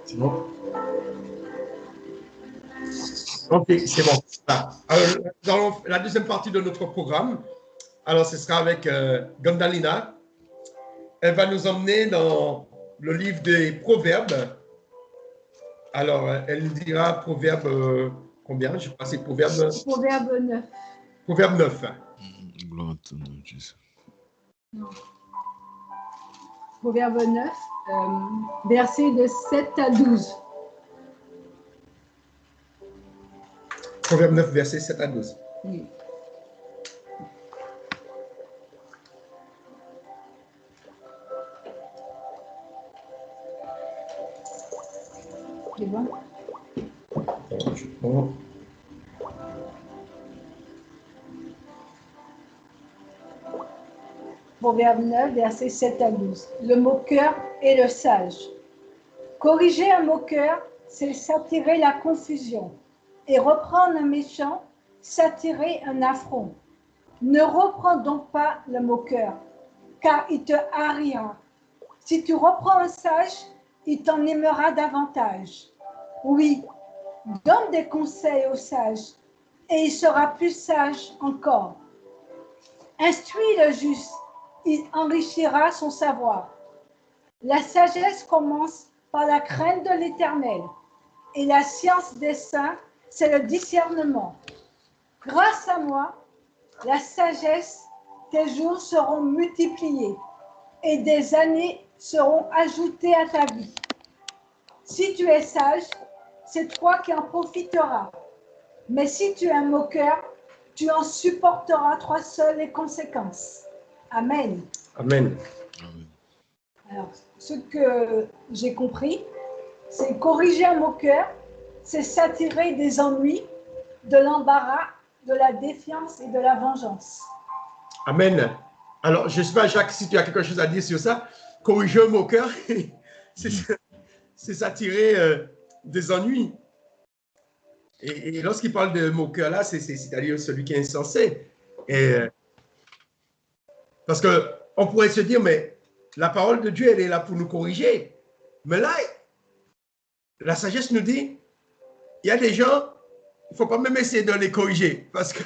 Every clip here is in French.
C'est bon. Ok, c'est bon. Voilà. Alors, nous allons la deuxième partie de notre programme. Alors, ce sera avec Gandalina. Elle va nous emmener dans le livre des Proverbes. Alors, elle nous dira Proverbe combien? Je crois que c'est Proverbe... Proverbe 9. Proverbe 9. Gloire à ton nom, Jésus. Non. Proverbe 9, versets de 7 à 12. Proverbe 9, versets 7 à 12. Oui. C'est bon? Je prends. Proverbe 9, versets 7 à 12. Le moqueur et le sage. Corriger un moqueur, c'est s'attirer la confusion. Et reprendre un méchant, s'attirer un affront. Ne reprends donc pas le moqueur, car il te harira. Si tu reprends un sage, il t'en aimera davantage. Oui, donne des conseils au sage, et il sera plus sage encore. Instruis le juste, il enrichira son savoir. La sagesse commence par la crainte de l'Éternel, et la science des saints, c'est le discernement. Grâce à moi, la sagesse, tes jours seront multipliés, et des années seront ajoutées à ta vie. Si tu es sage, c'est toi qui en profiteras. Mais si tu es un moqueur, tu en supporteras toi seul les conséquences. Amen. Amen. Alors, ce que j'ai compris, c'est corriger un moqueur, c'est s'attirer des ennuis, de l'embarras, de la défiance et de la vengeance. Amen. Alors, je ne sais pas, Jacques, si tu as quelque chose à dire sur ça. Corriger un moqueur, c'est s'attirer des ennuis. Et lorsqu'il parle de moqueur là, c'est-à-dire celui qui est insensé. Parce qu'on pourrait se dire, mais la parole de Dieu, elle est là pour nous corriger. Mais là, la sagesse nous dit, il y a des gens, il ne faut pas même essayer de les corriger, parce que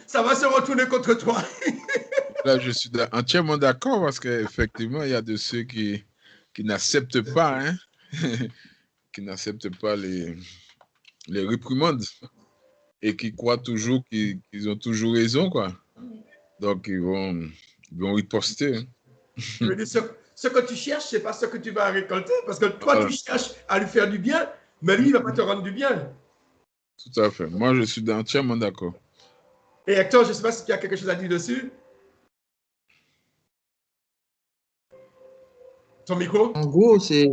ça va se retourner contre toi. Là, je suis entièrement d'accord, parce qu'effectivement, il y a de ceux qui n'acceptent pas, hein, qui n'acceptent pas les réprimandes et qui croient toujours qu'ils ont toujours raison, quoi. Donc, ils vont riposter. Hein. Je veux dire, ce que tu cherches, ce n'est pas ce que tu vas récolter, parce que toi, tu cherches à lui faire du bien, mais lui, il ne va pas te rendre du bien. Tout à fait. Moi, je suis entièrement d'accord. Et Hector, je ne sais pas si tu as quelque chose à dire dessus. Ton micro? En gros, c'est...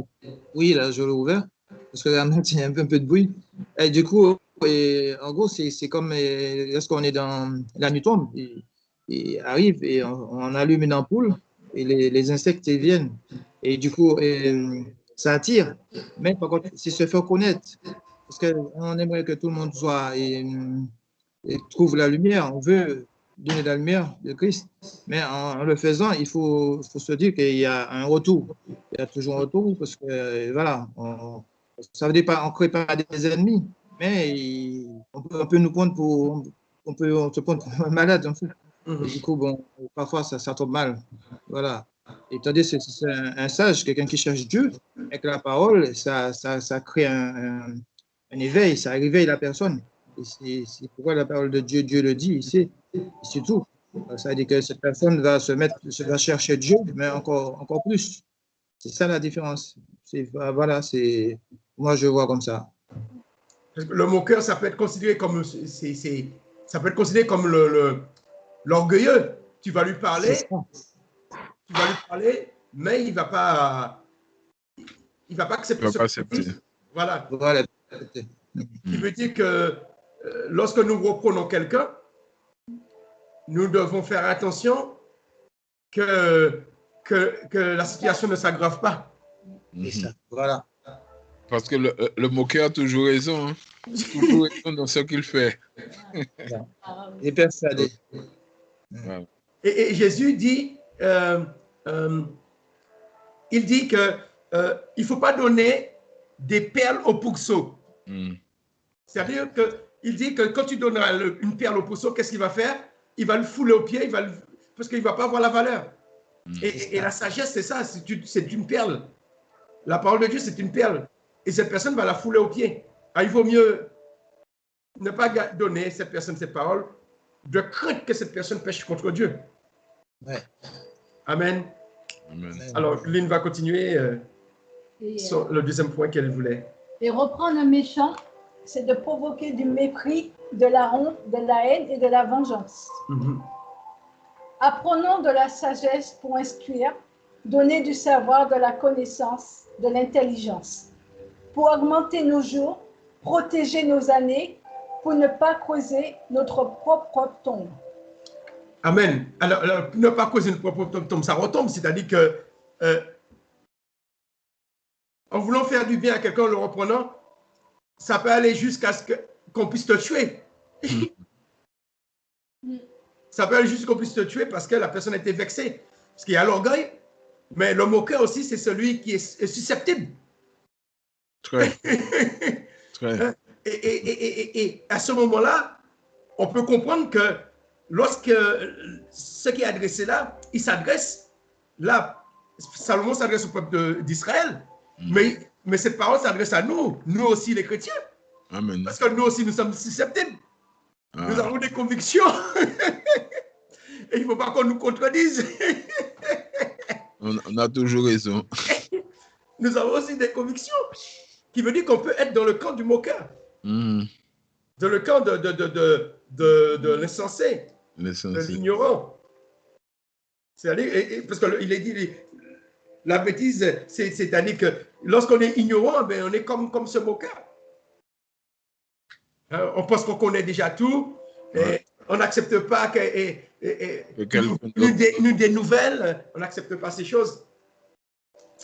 Oui, là, je l'ai ouvert, parce que là, il y a un peu de bruit. Et du coup, en gros, c'est comme lorsqu'on est dans... La nuit tombe, il arrive et on allume une ampoule et les insectes ils viennent. Et du coup, ça attire. Mais par contre, c'est se faire connaître. Parce qu'on aimerait que tout le monde soit et trouve la lumière. On veut donner la lumière de Christ. Mais en le faisant, il faut se dire qu'il y a un retour. Il y a toujours un retour parce que, voilà, ça veut dire pas, on ne crée pas des ennemis, mais on peut nous prendre pour, on se prendre pour un malade, en fait. Et du coup, bon, parfois, ça tombe mal. Voilà. Et tandis que c'est un sage, quelqu'un qui cherche Dieu, avec la parole, ça crée un éveil, ça réveille la personne. Et c'est pourquoi la parole de Dieu, Dieu le dit, ici, c'est tout. Ça veut dire que cette personne va va chercher Dieu, mais encore plus. C'est ça la différence. Voilà, moi je vois comme ça. Le moqueur, ça peut être considéré comme ça peut être considéré comme l'orgueilleux. Tu vas lui parler, mais il va pas accepter. Voilà. Qui veut dire que lorsque nous reprenons quelqu'un, nous devons faire attention que la situation ne s'aggrave pas. C'est ça. Voilà. Parce que le moqueur a toujours raison. Hein. Toujours raison dans ce qu'il fait. Il est persuadé. Et Jésus dit, il dit que il ne faut pas donner des perles au pourceau. Mm. C'est-à-dire qu'il dit que quand tu donneras une perle au pourceau, qu'est-ce qu'il va faire? Il va le fouler au pied, parce qu'il ne va pas avoir la valeur. Et la sagesse, c'est ça, c'est une perle. La parole de Dieu, c'est une perle. Et cette personne va la fouler au pied. Alors, il vaut mieux ne pas donner à cette personne cette parole, de crainte que cette personne pêche contre Dieu. Ouais. Amen. Amen. Alors, Lynn va continuer sur le deuxième point qu'elle voulait. Et reprendre un méchant, c'est de provoquer du mépris, de la honte, de la haine et de la vengeance. Apprenons de la sagesse pour instruire, donner du savoir, de la connaissance, de l'intelligence, pour augmenter nos jours, protéger nos années, pour ne pas creuser notre propre tombe. Amen. Alors, ne pas causer une propre tombe, ça retombe, c'est-à-dire que en voulant faire du bien à quelqu'un, en le reprenant, ça peut aller jusqu'à ce qu'on puisse te tuer. Ça peut aller jusqu'à ce qu'on puisse te tuer parce que la personne a été vexée. Parce qu'il y a l'orgueil, mais le moqueur aussi, c'est celui qui est susceptible. Très. Très. Et à ce moment-là, on peut comprendre que lorsque ce qui est adressé là, il s'adresse là, Salomon s'adresse au peuple d'Israël, mais cette parole s'adresse à nous aussi les chrétiens. Amen. Parce que nous aussi, nous sommes susceptibles. Nous avons des convictions. Et il ne faut pas qu'on nous contredise. On a toujours raison. Nous avons aussi des convictions, qui veut dire qu'on peut être dans le camp du moqueur, dans le camp de l'insensé, de l'ignorant. C'est-à-dire, parce qu'il est dit, la bêtise, c'est-à-dire que lorsqu'on est ignorant, ben, on est comme ce moqueur. On pense qu'on connaît déjà tout, et on n'accepte pas une des nouvelles, on n'accepte pas ces choses.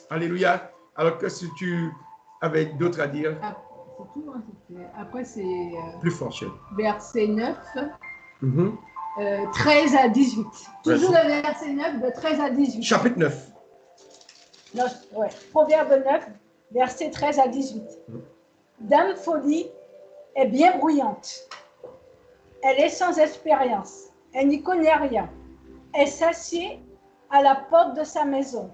Alléluia. Alors que si tu avais d'autres à dire. C'est tout, hein, après, c'est plus fort, chérie. Verset 9, 13 à 18. Toujours le verset 9, de 13 à 18. Chapitre 9. Non, ouais. Proverbe 9, verset 13 à 18. Dame folie est bien bruyante. Elle est sans expérience. Elle n'y connaît rien. Elle s'assied à la porte de sa maison.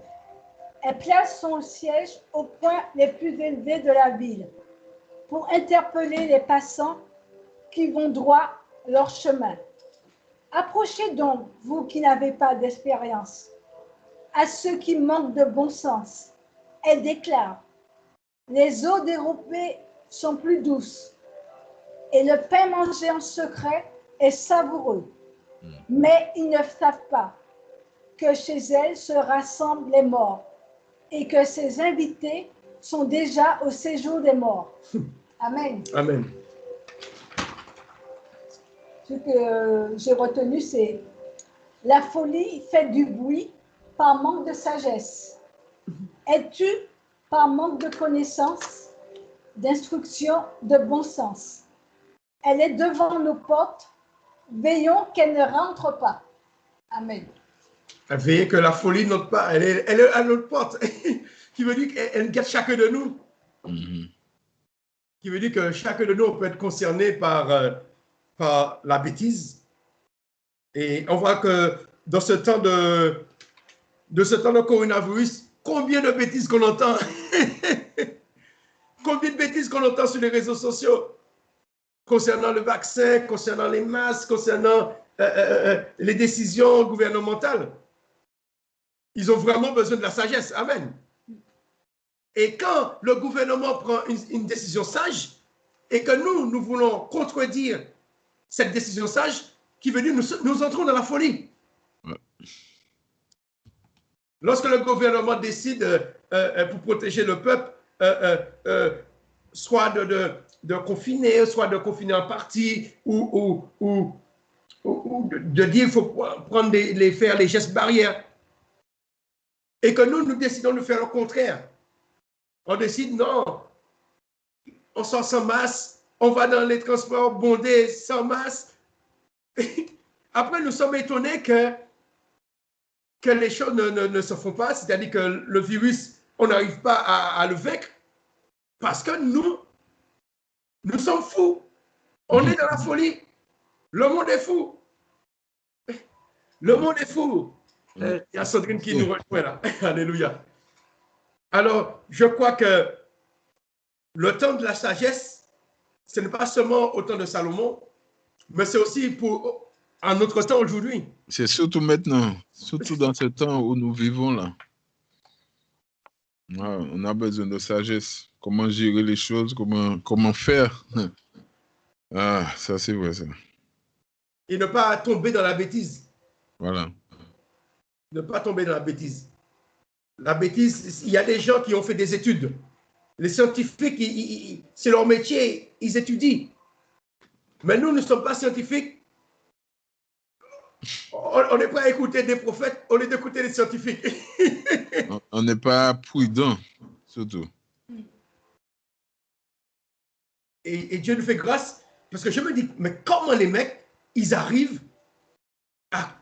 Elle place son siège au point les plus élevés de la ville pour interpeller les passants qui vont droit leur chemin. Approchez donc, vous qui n'avez pas d'expérience, à ceux qui manquent de bon sens. Elle déclare, les eaux dérobées sont plus douces et le pain mangé en secret est savoureux. Mais ils ne savent pas que chez elle se rassemblent les morts et que ses invités sont déjà au séjour des morts. Amen. Amen. Ce que j'ai retenu, c'est la folie fait du bruit par manque de sagesse. Elle tue par manque de connaissance, d'instruction, de bon sens. Elle est devant nos portes. Veillons qu'elle ne rentre pas. Amen. Veillez que la folie n'entre pas. Elle est à notre porte. Qui veut dire qu'elle guette chacun de nous. Qui veut dire que chacun de nous peut être concerné par la bêtise. Et on voit que dans ce temps de coronavirus, combien de bêtises qu'on entend. Combien de bêtises qu'on entend sur les réseaux sociaux concernant le vaccin, concernant les masques, concernant les décisions gouvernementales. Ils ont vraiment besoin de la sagesse. Amen. Et quand le gouvernement prend une décision sage et que nous voulons contredire cette décision sage, qui veut dire nous entrons dans la folie. Lorsque le gouvernement décide pour protéger le peuple, soit de confiner, soit de confiner en partie, ou de dire qu'il faut faire les gestes barrières. Et que nous décidons de faire le contraire. On décide, non, on sort sans masque, on va dans les transports bondés sans masque. Après, nous sommes étonnés que les choses ne se font pas, c'est-à-dire que le virus on n'arrive pas à le vaincre parce que nous sommes fous. On est dans la folie. Le monde est fou. Le monde est fou. Il y a Sandrine qui nous rejoint là. Alléluia. Alors, je crois que le temps de la sagesse, ce n'est pas seulement au temps de Salomon, mais c'est aussi pour un notre temps aujourd'hui. C'est surtout maintenant, surtout dans ce temps où nous vivons là. On a besoin de sagesse. Comment gérer les choses, comment faire. Ah, ça c'est vrai ça. Et ne pas tomber dans la bêtise. Voilà. Ne pas tomber dans la bêtise. La bêtise, il y a des gens qui ont fait des études. Les scientifiques, c'est leur métier, ils étudient. Mais nous ne sommes pas scientifiques. On n'est pas à écouter des prophètes, on est d'écouter les scientifiques. On n'est pas prudent, surtout. Et Dieu nous fait grâce, parce que je me dis, mais comment les mecs, ils arrivent à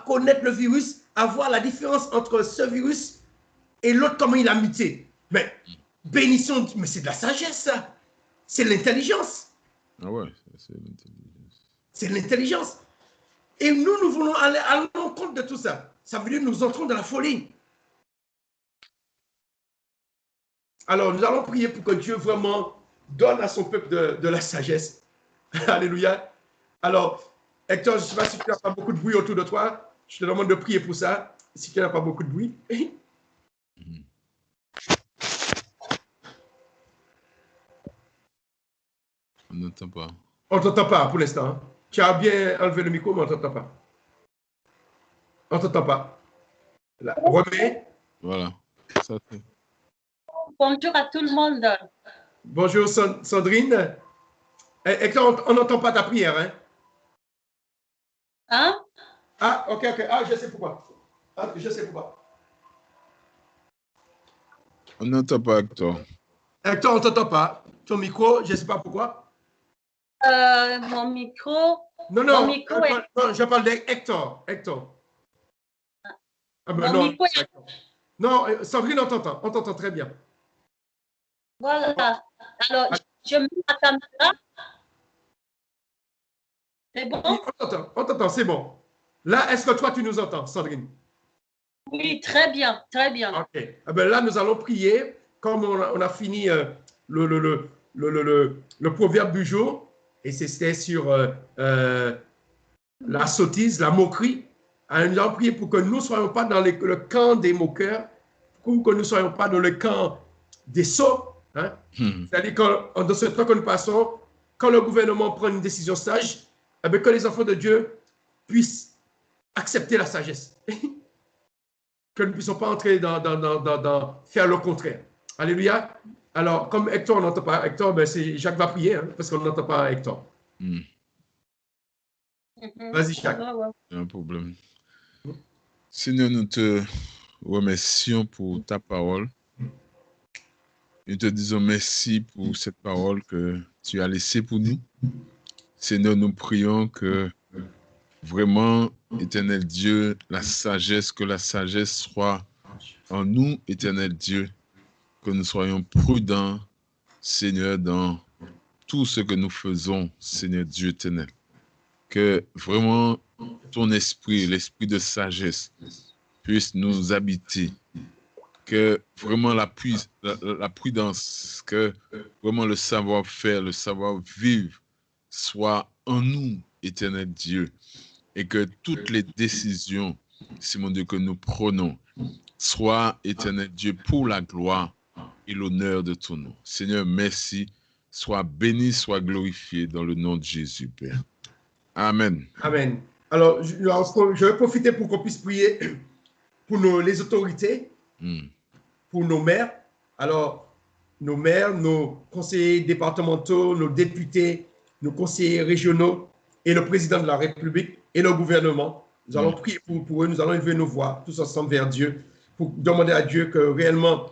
connaître le virus, à voir la différence entre ce virus et l'autre, comment il a muté. Mais bénissons, mais c'est de la sagesse, ça. C'est l'intelligence. Ah ouais, c'est l'intelligence. C'est l'intelligence. Et nous voulons aller à l'encontre de tout ça. Ça veut dire que nous entrons dans la folie. Alors, nous allons prier pour que Dieu vraiment donne à son peuple de la sagesse. Alléluia. Alors, Hector, je ne sais pas si tu n'as pas beaucoup de bruit autour de toi. Je te demande de prier pour ça, si tu n'as pas beaucoup de bruit. On n'entend pas. On ne t'entend pas pour l'instant. Hein. Tu as bien enlevé le micro, mais on ne t'entend pas. On ne t'entend pas. Là, remets. Voilà. Ça, Bonjour à tout le monde. Bonjour Sandrine. Hector, on n'entend pas ta prière. Hein? Hein? Ah, ok. Ah, je sais pourquoi. On n'entend pas, Hector. Hector, on ne t'entend pas. Ton micro, je ne sais pas pourquoi. Mon micro. Non, mon micro non, je parle d'Hector. Ah ben mon non. micro est... Non, Sandrine, on t'entend très bien. Voilà. Alors, je mets la caméra. C'est bon? Oui, on t'entend, c'est bon. Là, est-ce que toi, tu nous entends, Sandrine? Oui, très bien, très bien. Ok. Ah ben là, nous allons prier. Comme on a fini le proverbe du jour, et c'était sur la sottise, la moquerie. Alors, nous allons prier pour que nous ne soyons pas dans le camp des moqueurs, pour que nous ne soyons pas dans le camp des sots. Hein? C'est-à-dire que dans ce temps que nous passons, quand le gouvernement prend une décision sage, eh bien, que les enfants de Dieu puissent accepter la sagesse. Que nous ne puissions pas entrer dans faire le contraire. Alléluia. Alors, comme Hector, on n'entend pas Hector, ben Jacques va prier, hein, parce qu'on n'entend pas Hector. Vas-y, Jacques. Il y a un problème. Seigneur, nous te remercions pour ta parole. Nous te disons merci pour cette parole que tu as laissée pour nous. Seigneur, nous prions que vraiment, éternel Dieu, que la sagesse soit en nous, éternel Dieu, que nous soyons prudents, Seigneur, dans tout ce que nous faisons, Seigneur Dieu éternel. Que vraiment ton esprit, l'esprit de sagesse, puisse nous habiter. Que vraiment la prudence, que vraiment le savoir-faire, le savoir-vivre soit en nous, éternel Dieu. Et que toutes les décisions, c'est mon Dieu, que nous prenons, soient, éternel Dieu, pour la gloire et l'honneur de ton nom. Seigneur, merci. Sois béni, sois glorifié dans le nom de Jésus, Père. Amen. Amen. Alors, je vais profiter pour qu'on puisse prier pour les autorités, pour nos maires. Alors, nos maires, nos conseillers départementaux, nos députés, nos conseillers régionaux et le président de la République et le gouvernement. Nous allons prier pour eux, nous allons élever nos voix tous ensemble vers Dieu pour demander à Dieu que réellement,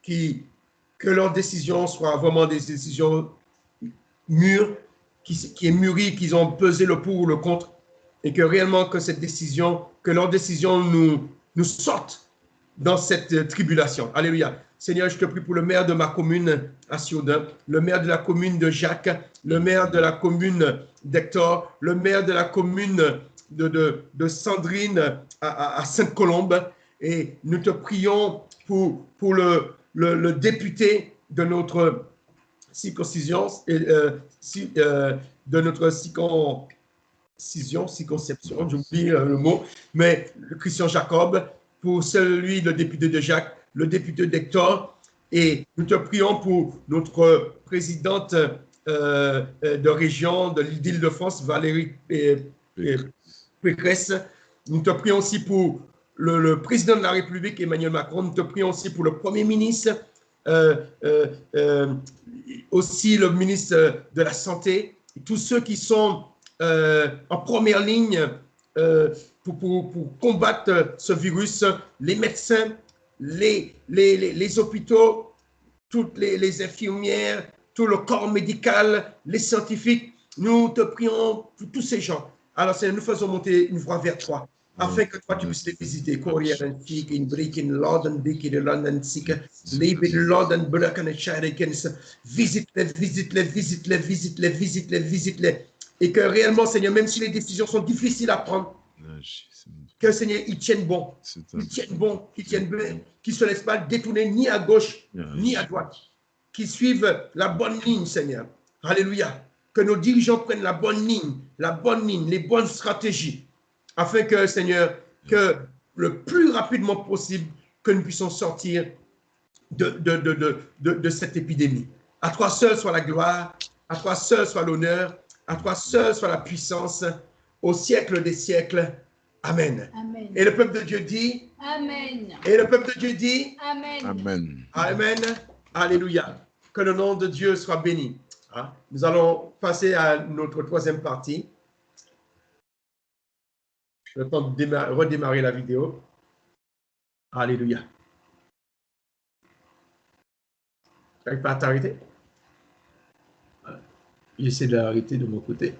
que leurs décisions soient vraiment des décisions mûres, qui est mûrie, qu'ils ont pesé le pour ou le contre, et que réellement que cette décision, que leurs décisions nous sortent dans cette tribulation. Alléluia. Seigneur, je te prie pour le maire de ma commune à Sioudin, le maire de la commune de Jacques, le maire de la commune d'Hector, le maire de la commune de Sandrine à Sainte-Colombe. Et nous te prions pour le député de notre circoncision, de notre circonception, j'oublie le mot, mais Christian Jacob, pour celui, le député de Jacques, le député d'Hector, et nous te prions pour notre présidente de région de l'Île-de-France, Valérie Pécresse. Nous te prions aussi pour le président de la République, Emmanuel Macron. Nous te prions aussi pour le Premier ministre, aussi le ministre de la Santé, tous ceux qui sont en première ligne pour combattre ce virus, les médecins, les hôpitaux, toutes les infirmières, tout le corps médical, les scientifiques. Nous te prions pour tous ces gens. Alors, Seigneur, nous faisons monter une voix vers toi, afin que toi, tu puisses les visiter. Visite-les. Et que réellement, Seigneur, même si les décisions sont difficiles à prendre, que Seigneur, ils tiennent bon. Ils tiennent bon, qu'ils ne se laissent pas détourner ni à gauche, ni à droite. Qu'ils suivent la bonne ligne, Seigneur. Alléluia. Que nos dirigeants prennent la bonne ligne, les bonnes stratégies, afin que, Seigneur, que le plus rapidement possible, que nous puissions sortir de cette épidémie. À toi seul soit la gloire, à toi seul soit l'honneur, à toi seul soit la puissance, au siècle des siècles. Amen. Amen. Et le peuple de Dieu dit Amen. Et le peuple de Dieu dit Amen. Amen. Amen. Alléluia. Que le nom de Dieu soit béni. Nous allons passer à notre troisième partie. Le temps de redémarrer la vidéo. Alléluia. Tu n'arrives pas à t'arrêter? J'essaie de l'arrêter de mon côté.